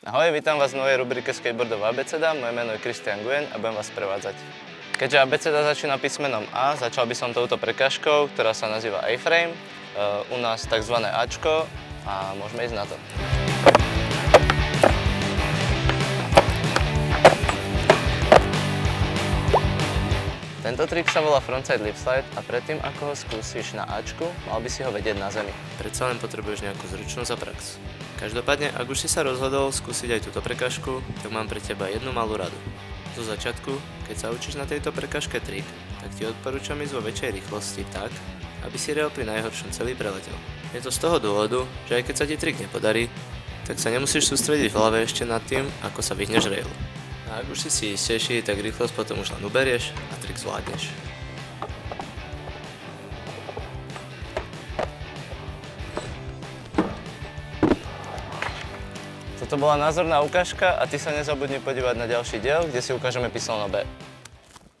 Ahoj, vítam vás v novej rubrike Skateboardová abeceda. Moje meno je Kristian Gujen a budem vás prevádzať. Keďže abeceda začína písmenom A, začal by som touto prekážkou, ktorá sa nazýva A-frame. U nás tzv. Ačko a môžeme ísť na to. Tento trik sa volá frontside lip slide a predtým, ako ho skúsiš na Ačku, mal by si ho vedieť na zemi. Predsa len potrebuješ nejakú zručnosť a prax. Každopádne, ak už si sa rozhodol skúsiť aj túto prekážku, tak mám pre teba jednu malú radu. Zo začiatku, keď sa učíš na tejto prekážke trik, tak ti odporúčam ísť vo väčšej rýchlosti tak, aby si rail pri najhoršom celý preletel. Je to z toho dôvodu, že aj keď sa ti trik nepodarí, tak sa nemusíš sústrediť v hlave ešte nad tým, ako sa vyhneš railu. A ak už si istejší, tak rýchlosť potom už len uberieš a trik zvládneš. Toto bola názorná ukážka a ty sa nezabudni podívať na ďalší diel, kde si ukážeme písmeno B.